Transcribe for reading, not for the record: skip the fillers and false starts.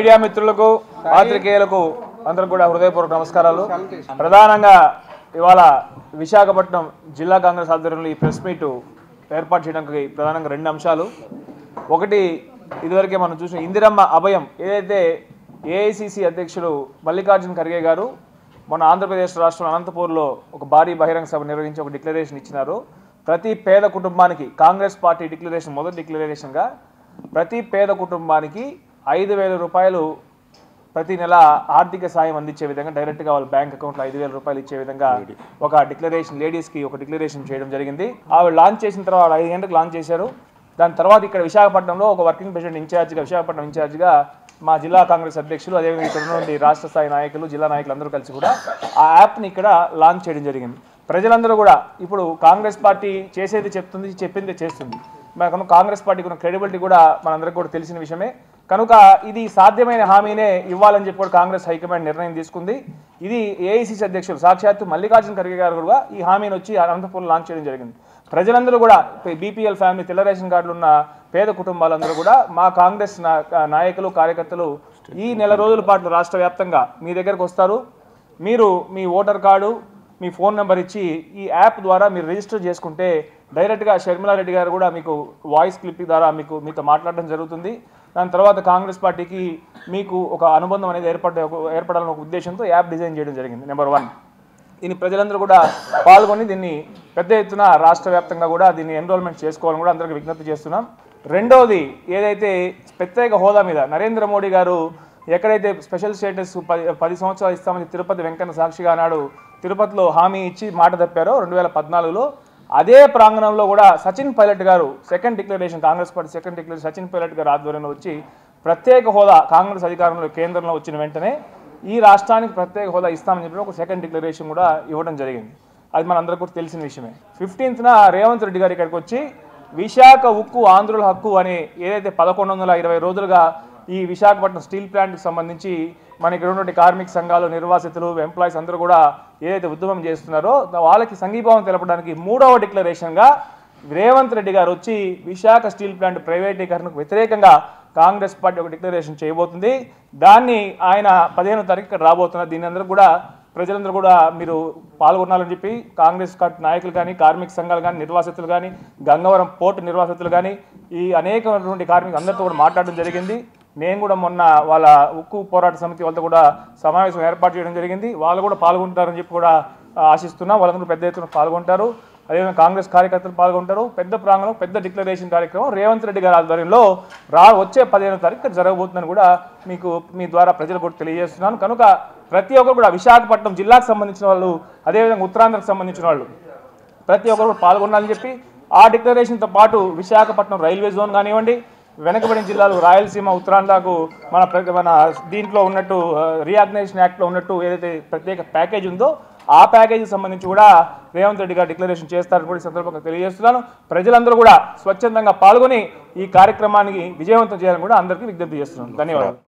Media మిత్రులకు పాత్రికేయులకు అందరికీ కూడా హృదయపూర్వక నమస్కారాలు. ప్రధానంగా ఇవాళ విశాఖపట్నం జిల్లా కాంగ్రెస్ ఆధ్వర్యంలో ఈ ప్రెస్ మీట్ ఏర్పాటు చేయడానికి ప్రధానంగా రెండు అంశాలు. ఒకటి, ఇదివరకే మనం చూసిన ఇందిరమ్మ అభయం ఏదైతే ఏఐసిసి అధ్యక్షుడు మల్లికార్జున ఖర్గే గారు మన ఆంధ్రప్రదేశ్ రాష్ట్రం అనంతపూర్లో ఒక భారీ బహిరంగ సభ నిర్వహించి ఒక డిక్లరేషన్ ఇచ్చినారు. ప్రతి పేద కుటుంబానికి కాంగ్రెస్ పార్టీ డిక్లరేషన్ మొదటి డిక్లరేషన్గా ప్రతి పేద కుటుంబానికి 5,000 రూపాయలు ప్రతి నెల ఆర్థిక సాయం అందించే విధంగా డైరెక్ట్గా వాళ్ళ బ్యాంక్ అకౌంట్లో 5,000 రూపాయలు ఇచ్చే విధంగా ఒక డిక్లరేషన్ లేడీస్కి ఒక డిక్లరేషన్ చేయడం జరిగింది. ఆవిడ లాంచ్ చేసిన తర్వాత 5 గంటలకు లాంచ్ చేశారు. దాని తర్వాత ఇక్కడ విశాఖపట్నంలో ఒక వర్కింగ్ ప్రెసిడెంట్ ఇన్ఛార్జిగా విశాఖపట్నం ఇన్ఛార్జిగా మా జిల్లా కాంగ్రెస్ అధ్యక్షులు అదేవిధంగా ఇక్కడ నుండి రాష్ట్ర స్థాయి నాయకులు జిల్లా నాయకులు అందరూ కలిసి కూడా ఆ యాప్ని ఇక్కడ లాంచ్ చేయడం జరిగింది. ప్రజలందరూ కూడా ఇప్పుడు కాంగ్రెస్ పార్టీ చేసేది చెప్తుంది, చెప్పింది చేస్తుంది. మనకు కాంగ్రెస్ పార్టీకి ఉన్న క్రెడిబిలిటీ కూడా మనందరికీ కూడా తెలిసిన విషయమే. కనుక ఇది సాధ్యమైన హామీనే ఇవ్వాలని చెప్పి కూడా కాంగ్రెస్ హైకమాండ్ నిర్ణయం తీసుకుంది. ఇది ఏఐసిసి అధ్యక్షులు సాక్షాత్తు మల్లికార్జున ఖర్గే గారు కూడా ఈ హామీని వచ్చి అనంతపురం లాంచ్ చేయడం జరిగింది. ప్రజలందరూ కూడా బీపీఎల్ ఫ్యామిలీ తెల్ల రేషన్ కార్డులు ఉన్న పేద కుటుంబాలందరూ కూడా మా కాంగ్రెస్ నాయకులు కార్యకర్తలు ఈ నెల రోజుల పాటు రాష్ట్ర వ్యాప్తంగా మీ దగ్గరకు వస్తారు. మీరు మీ ఓటర్ కార్డు మీ ఫోన్ నెంబర్ ఇచ్చి ఈ యాప్ ద్వారా మీరు రిజిస్టర్ చేసుకుంటే డైరెక్ట్గా షర్మిలారెడ్డి గారు కూడా మీకు వాయిస్ క్లిప్ ద్వారా మీతో మాట్లాడడం జరుగుతుంది. దాని తర్వాత కాంగ్రెస్ పార్టీకి మీకు ఒక అనుబంధం అనేది ఏర్పడాలనే ఒక ఉద్దేశంతో యాప్ డిజైన్ చేయడం జరిగింది. నెంబర్ 1, దీన్ని ప్రజలందరూ కూడా పాల్గొని దీన్ని పెద్ద ఎత్తున రాష్ట్ర వ్యాప్తంగా కూడా దీన్ని ఎన్రోల్మెంట్ చేసుకోవాలని కూడా అందరికీ విజ్ఞప్తి చేస్తున్నాం. రెండవది, ఏదైతే ప్రత్యేక హోదా మీద నరేంద్ర మోడీ గారు ఎక్కడైతే స్పెషల్ స్టేటస్ 10 సంవత్సరాలు ఇస్తామని తిరుపతి వెంకన్న సాక్షిగా నాడు తిరుపతిలో హామీ ఇచ్చి మాట తప్పారో 2014లో, అదే ప్రాంగణంలో కూడా సచిన్ పైలట్ గారు second declaration Congress party second declaration Sachin Pilot గారు ఆధ్వర్యంలో వచ్చి ప్రత్యేక హోదా కాంగ్రెస్ అధికారంలో కేంద్రంలో వచ్చిన వెంటనే ఈ రాష్ట్రానికి ప్రత్యేక హోదా ఇస్తామని చెప్పి ఒక సెకండ్ డిక్లరేషన్ కూడా ఇవ్వడం జరిగింది. అది మనందరికీ కూడా తెలిసిన విషయమే. 15న రేవంత్ రెడ్డి గారు ఇక్కడికి వచ్చి విశాఖ ఉక్కు ఆంధ్రుల హక్కు అని ఏదైతే 1120 రోజులుగా ఈ విశాఖపట్నం స్టీల్ ప్లాంట్కి సంబంధించి మన ఇక్కడ ఉన్నటువంటి కార్మిక సంఘాలు నిర్వాసితులు ఎంప్లాయీస్ అందరూ కూడా ఏదైతే ఉద్యమం చేస్తున్నారో వాళ్ళకి సంఘీభావం తెలపడానికి 3వ డిక్లరేషన్గా రేవంత్ రెడ్డి గారు వచ్చి విశాఖ స్టీల్ ప్లాంట్ ప్రైవేటీకరణకు వ్యతిరేకంగా కాంగ్రెస్ పార్టీ ఒక డిక్లరేషన్ చేయబోతుంది. దాన్ని ఆయన 15వ తారీఖు ఇక్కడ రాబోతున్నారు. దీని అందరూ కూడా ప్రజలందరూ కూడా మీరు పాల్గొనాలని చెప్పి కాంగ్రెస్ నాయకులు కానీ కార్మిక సంఘాలు కానీ నిర్వాసితులు కానీ గంగవరం పోర్టు నిర్వాసితులు కానీ ఈ అనేకమైనటువంటి కార్మికులు అందరితో కూడా మాట్లాడడం జరిగింది. నేను కూడా మొన్న వాళ్ళ ఉక్కు పోరాట సమితి వాళ్ళతో కూడా సమావేశం ఏర్పాటు చేయడం జరిగింది. వాళ్ళు కూడా పాల్గొంటారని చెప్పి కూడా ఆశిస్తున్నాం. వాళ్ళందరూ పెద్ద ఎత్తున పాల్గొంటారు. అదేవిధంగా కాంగ్రెస్ కార్యకర్తలు పాల్గొంటారు. పెద్ద ప్రాంగణం పెద్ద డిక్లరేషన్ కార్యక్రమం రేవంత్ రెడ్డి గారి ఆధ్వర్యంలో వచ్చే 15వ తారీఖు జరగబోతుందని కూడా మీ ద్వారా ప్రజలకు కూడా తెలియజేస్తున్నాను. కనుక ప్రతి ఒక్కరు కూడా విశాఖపట్నం జిల్లాకు సంబంధించిన వాళ్ళు అదేవిధంగా ఉత్తరాంధ్రకు సంబంధించిన వాళ్ళు ప్రతి ఒక్కరు కూడా పాల్గొనాలని చెప్పి ఆ డిక్లరేషన్తో పాటు విశాఖపట్నం రైల్వే జోన్ కానివ్వండి, వెనకబడిన జిల్లాలు రాయలసీమ ఉత్తరాంధ్రకు మన దీంట్లో ఉన్నట్టు రీఆర్గనైజేషన్ యాక్ట్లో ఉన్నట్టు ఏదైతే ప్రత్యేక ప్యాకేజ్ ఉందో ఆ ప్యాకేజీకి సంబంధించి కూడా రేవంత్ రెడ్డి గారు డిక్లరేషన్ చేస్తారని కూడా ఈ సందర్భంగా తెలియజేస్తున్నాను. ప్రజలందరూ కూడా స్వచ్ఛందంగా పాల్గొని ఈ కార్యక్రమానికి విజయవంతం చేయాలని కూడా అందరికీ విజ్ఞప్తి చేస్తున్నాను. ధన్యవాదాలు.